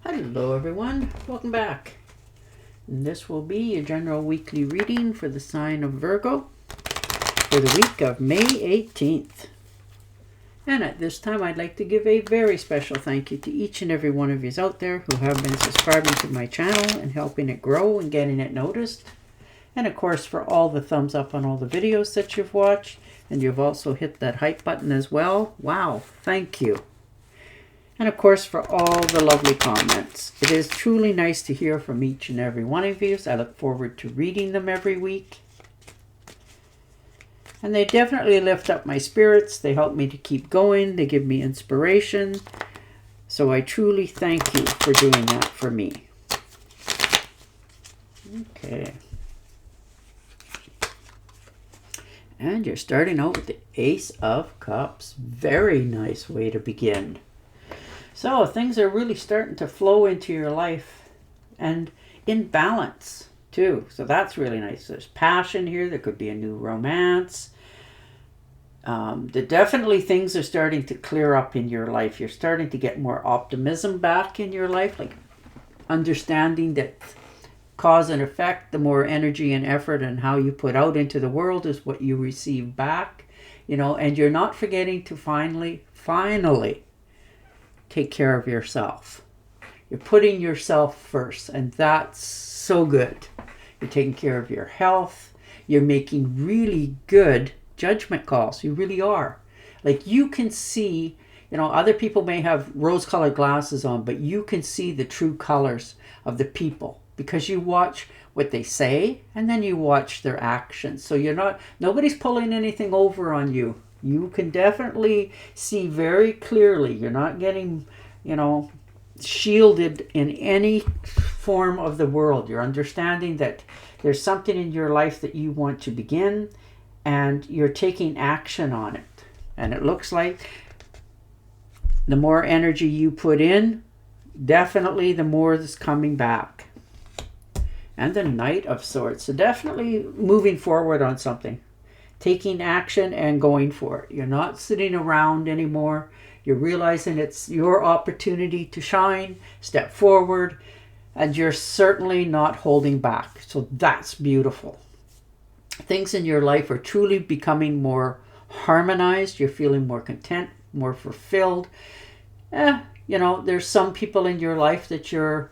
Hello everyone, welcome back. And this will be your general weekly reading for the sign of Virgo for the week of May 18th. And at this time I'd like to give a very special thank you to each and every one of you out there who have been subscribing to my channel and helping it grow and getting it noticed. And of course for all the thumbs up on all the videos that you've watched, and you've also hit that hype button as well. Wow, thank you. And of course for all the lovely comments. It is truly nice to hear from each and every one of you. So I look forward to reading them every week. And they definitely lift up my spirits. They help me to keep going. They give me inspiration. So I truly thank you for doing that for me. Okay. And you're starting out with the Ace of Cups. Very nice way to begin. So things are really starting to flow into your life and in balance too. So that's really nice. There's passion here. There could be a new romance. Definitely things are starting to clear up in your life. You're starting to get more optimism back in your life, like understanding that cause and effect, the more energy and effort and how you put out into the world is what you receive back, and you're not forgetting to finally take care of yourself. You're putting yourself first, and that's so good. You're taking care of your health. You're making really good judgment calls. You really are. Like you can see, other people may have rose-colored glasses on, but you can see the true colors of the people because you watch what they say and then you watch their actions. So nobody's pulling anything over on you. You can definitely see very clearly. You're not getting, shielded in any form of the world. You're understanding that there's something in your life that you want to begin and you're taking action on it. And it looks like the more energy you put in, definitely the more is coming back. And the Knight of Swords. So definitely moving forward on something. Taking action and going for it. You're not sitting around anymore. You're realizing it's your opportunity to shine, step forward, and you're certainly not holding back. So that's beautiful. Things in your life are truly becoming more harmonized. You're feeling more content, more fulfilled. There's some people in your life that you're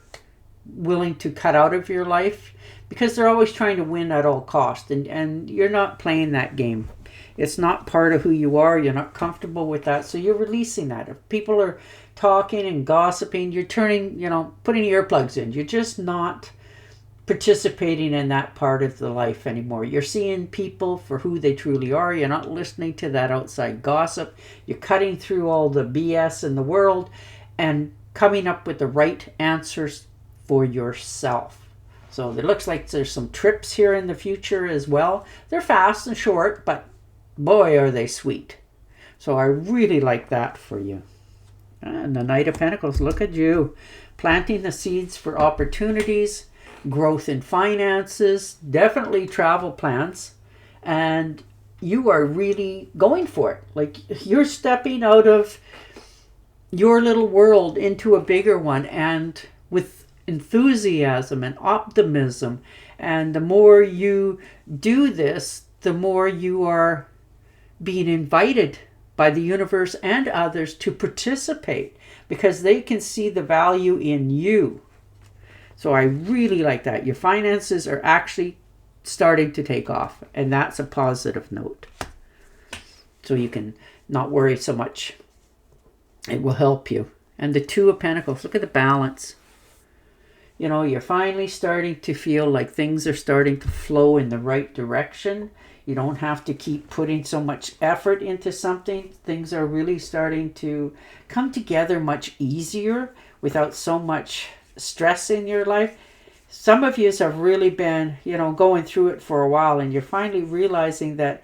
willing to cut out of your life because they're always trying to win at all costs, and you're not playing that game. It's not part of who you are. You're not comfortable with that, so you're releasing that. If people are talking and gossiping, you're putting earplugs in. You're just not participating in that part of the life anymore. You're seeing people for who they truly are. You're not listening to that outside gossip. You're cutting through all the BS in the world and coming up with the right answers for yourself. So it looks like there's some trips here in the future as well. They're fast and short, but boy, are they sweet. So I really like that for you. And the Knight of Pentacles, look at you. Planting the seeds for opportunities, growth in finances, definitely travel plans. And you are really going for it. Like you're stepping out of your little world into a bigger one, and with enthusiasm and optimism. And the more you do this, the more you are being invited by the universe and others to participate because they can see the value in you. So I really like that. Your finances are actually starting to take off, and that's a positive note. So you can not worry so much. It will help you. And the Two of Pentacles, look at the balance. You're finally starting to feel like things are starting to flow in the right direction. You don't have to keep putting so much effort into something. Things are really starting to come together much easier without so much stress in your life. Some of you have really been, going through it for a while, and you're finally realizing that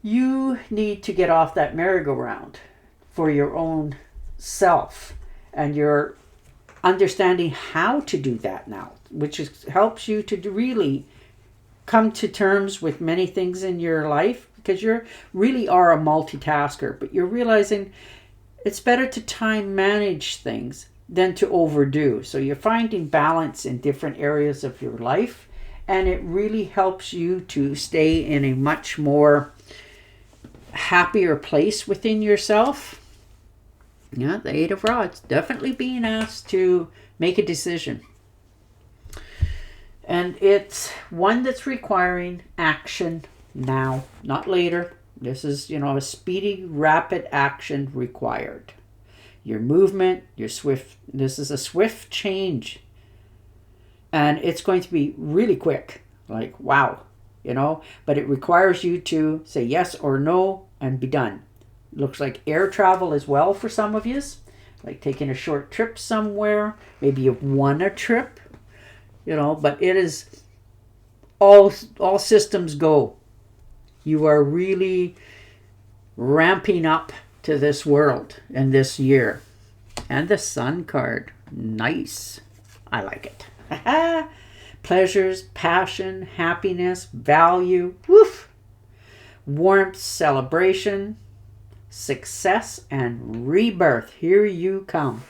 you need to get off that merry-go-round for your own self. And you're understanding how to do that now, which helps you to really come to terms with many things in your life, because you really are a multitasker, but you're realizing it's better to time manage things than to overdo. So you're finding balance in different areas of your life, and it really helps you to stay in a much more happier place within yourself. Yeah, the Eight of Rods, definitely being asked to make a decision. And it's one that's requiring action now, not later. This is, a speedy, rapid action required. Your movement, your swift, this is a swift change. And it's going to be really quick. Like, wow, but it requires you to say yes or no and be done. Looks like air travel as well for some of you, like taking a short trip somewhere. Maybe you've won a trip, but it is all systems go. You are really ramping up to this world and this year. And the Sun card, nice. I like it. Pleasures, passion, happiness, value, woof, warmth, celebration, success, and rebirth. Here you come.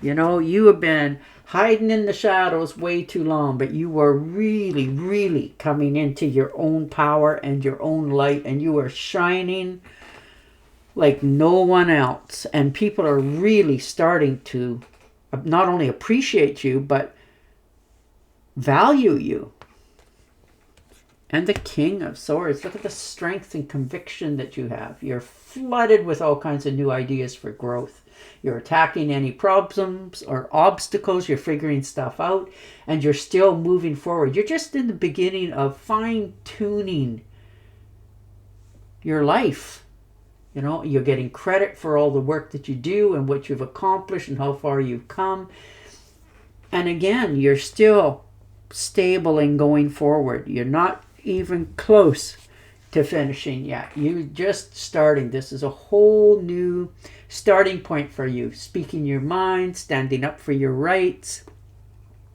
You have been hiding in the shadows way too long, but you are really, really coming into your own power and your own light, and you are shining like no one else. And people are really starting to not only appreciate you, but value you. And the King of Swords. Look at the strength and conviction that you have. You're flooded with all kinds of new ideas for growth. You're attacking any problems or obstacles. You're figuring stuff out. And you're still moving forward. You're just in the beginning of fine-tuning your life. You're getting credit for all the work that you do and what you've accomplished and how far you've come. And again, you're still stable and going forward. You're not even close to finishing yet. You're just starting. This is a whole new starting point for you. Speaking your mind, standing up for your rights,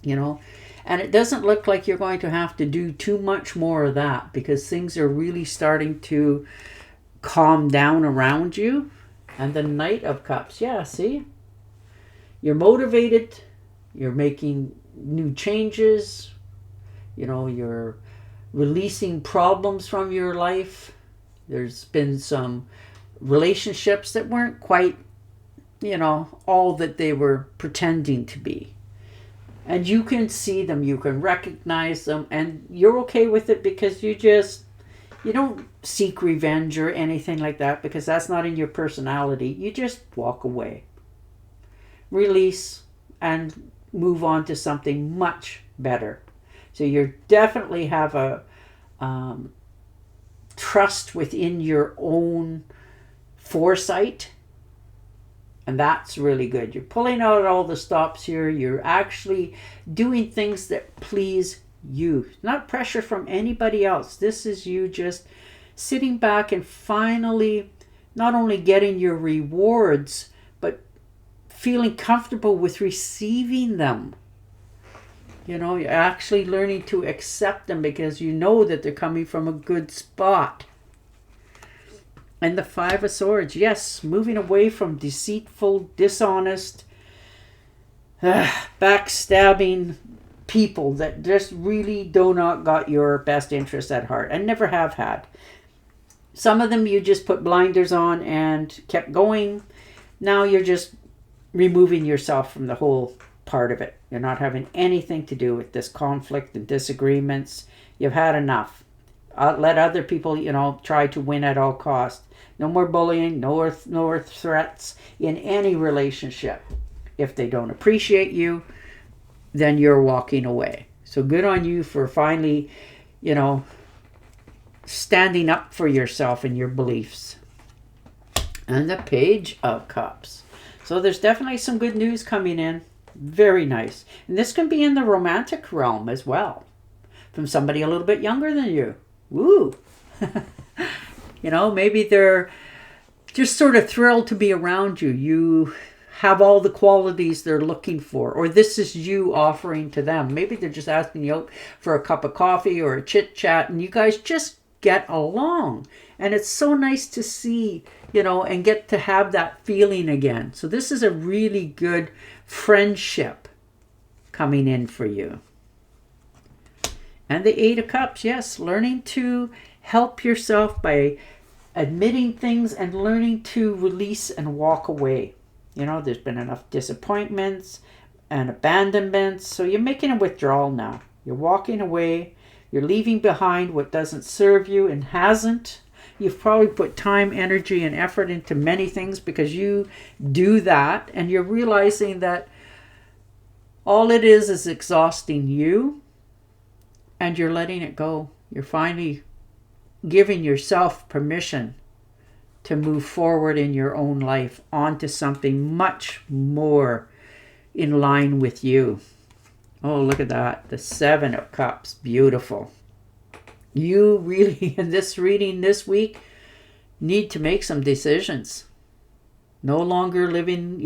And it doesn't look like you're going to have to do too much more of that, because things are really starting to calm down around you. And the Knight of Cups. Yeah, see? You're motivated. You're making new changes. You're releasing problems from your life. There's been some relationships that weren't quite, all that they were pretending to be. And you can see them, you can recognize them, and you're okay with it because you don't seek revenge or anything like that, because that's not in your personality. You just walk away. Release and move on to something much better. So you definitely have a trust within your own foresight. And that's really good. You're pulling out all the stops here. You're actually doing things that please you. Not pressure from anybody else. This is you just sitting back and finally not only getting your rewards, but feeling comfortable with receiving them. You're actually learning to accept them because you know that they're coming from a good spot. And the Five of Swords. Yes, moving away from deceitful, dishonest, backstabbing people that just really do not got your best interests at heart and never have had. Some of them you just put blinders on and kept going. Now you're just removing yourself from the whole part of it. You're not having anything to do with this conflict and disagreements. You've had enough. Let other people, try to win at all costs. No more bullying, no more threats in any relationship. If they don't appreciate you, then you're walking away. So good on you for finally, standing up for yourself and your beliefs. And the Page of Cups. So there's definitely some good news coming in. Very nice. And this can be in the romantic realm as well. From somebody a little bit younger than you. Woo! Maybe they're just sort of thrilled to be around you. You have all the qualities they're looking for. Or this is you offering to them. Maybe they're just asking you out for a cup of coffee or a chit chat. And you guys just get along. And it's so nice to see, and get to have that feeling again. So this is a really good friendship coming in for you. And the Eight of Cups, yes, learning to help yourself by admitting things and learning to release and walk away. There's been enough disappointments and abandonments, so you're making a withdrawal now. You're walking away. You're leaving behind what doesn't serve you and hasn't. You've probably put time, energy, and effort into many things because you do that, and you're realizing that all it is exhausting you, and you're letting it go. You're finally giving yourself permission to move forward in your own life onto something much more in line with you. Oh, look at that. The Seven of Cups. Beautiful. You really, in this reading this week, need to make some decisions. No longer living,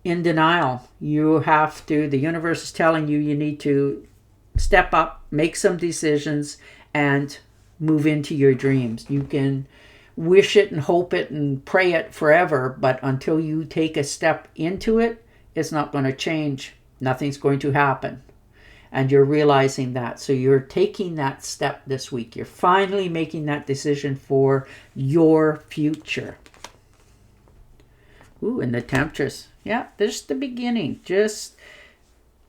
in denial. You have to, the universe is telling you need to step up, make some decisions, and move into your dreams. You can wish it and hope it and pray it forever, but until you take a step into it, it's not going to change. Nothing's going to happen. And you're realizing that. So you're taking that step this week. You're finally making that decision for your future. Ooh, and the Temptress. Yeah, this is the beginning. Just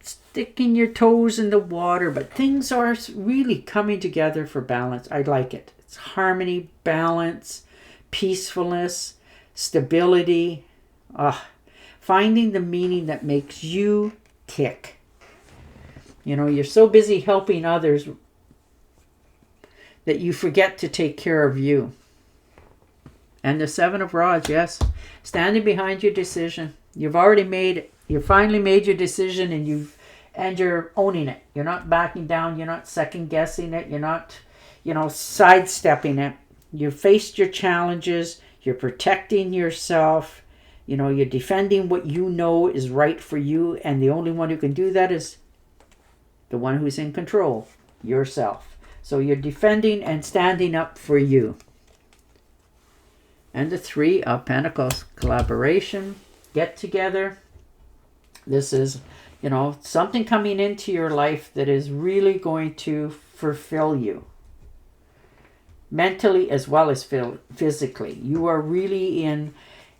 sticking your toes in the water, but things are really coming together for balance. I like it. It's harmony, balance, peacefulness, stability. Finding the meaning that makes you tick. You're so busy helping others that you forget to take care of you. And the Seven of Rods, yes. Standing behind your decision. You've already made it. You finally made your decision, and you're owning it. You're not backing down. You're not second guessing it. You're not, sidestepping it. You've faced your challenges. You're protecting yourself. You're defending what you know is right for you. And the only one who can do that is the one who's in control, yourself. So you're defending and standing up for you. And the Three of Pentacles, collaboration, get together. This is, something coming into your life that is really going to fulfill you. Mentally as well as physically. You are really in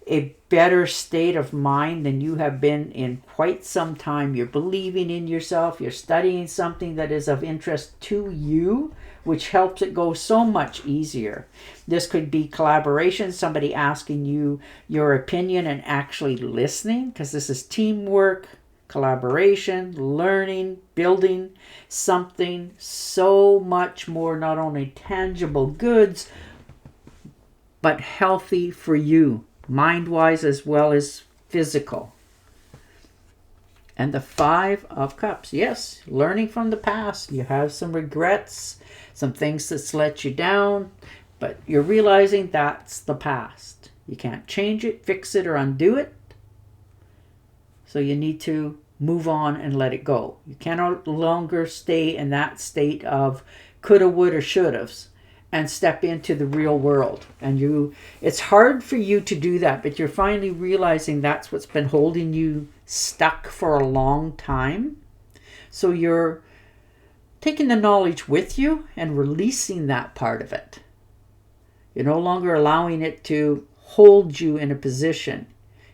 a better state of mind than you have been in quite some time. You're believing in yourself. You're studying something that is of interest to you, which helps it go so much easier. This could be collaboration, somebody asking you your opinion and actually listening, because this is teamwork, collaboration, learning, building something so much more, not only tangible goods, but healthy for you, mind-wise as well as physical. And the Five of Cups. Yes, learning from the past. You have some regrets, some things that's let you down, but you're realizing that's the past. You can't change it, fix it, or undo it. So you need to move on and let it go. You cannot longer stay in that state of coulda, woulda, shouldas and step into the real world. And it's hard for you to do that, but you're finally realizing that's what's been holding you stuck for a long time. So you're taking the knowledge with you and releasing that part of it. You're no longer allowing it to hold you in a position.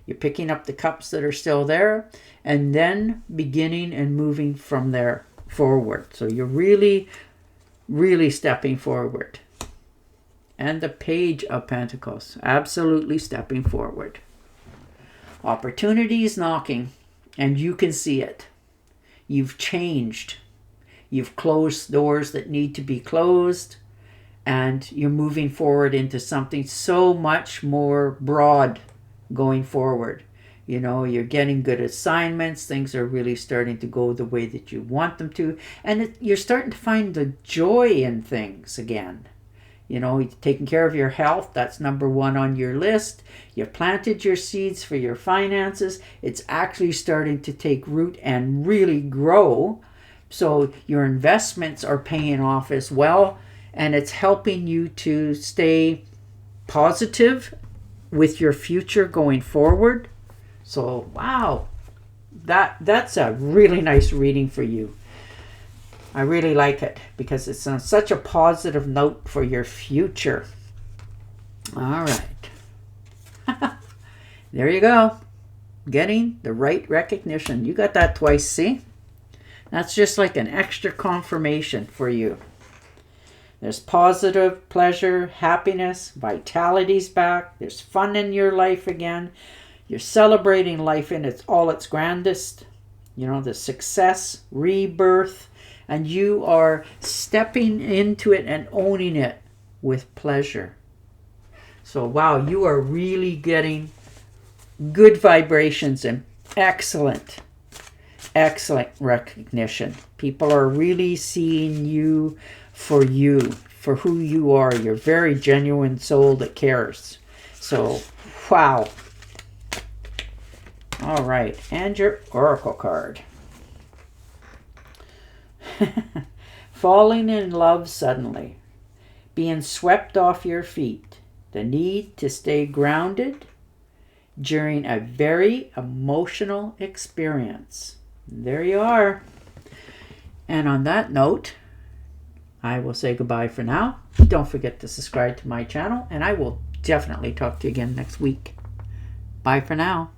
You're picking up the cups that are still there and then beginning and moving from there forward. So you're really, really stepping forward. And the Page of Pentacles, absolutely stepping forward. Opportunity is knocking, and you can see it. You've changed. You've closed doors that need to be closed, and you're moving forward into something so much more broad going forward. You're getting good assignments. Things are really starting to go the way that you want them to, and you're starting to find the joy in things again. Taking care of your health, that's number one on your list. You've planted your seeds for your finances. It's actually starting to take root and really grow. So your investments are paying off as well. and it's helping you to stay positive with your future going forward. So, wow, that's a really nice reading for you. I really like it because it's on such a positive note for your future. All right. There you go. Getting the right recognition. You got that twice, see? That's just like an extra confirmation for you. There's positive, pleasure, happiness, vitality's back. There's fun in your life again. You're celebrating life in all its grandest. You know, the success, rebirth, and you are stepping into it and owning it with pleasure. So, wow, you are really getting good vibrations and excellent recognition. People are really seeing you, for who you are. You're a very genuine soul that cares. So, wow. All right, and your oracle card. Falling in love suddenly. Being swept off your feet. The need to stay grounded during a very emotional experience. There you are. And on that note, I will say goodbye for now. Don't forget to subscribe to my channel, and I will definitely talk to you again next week. Bye for now.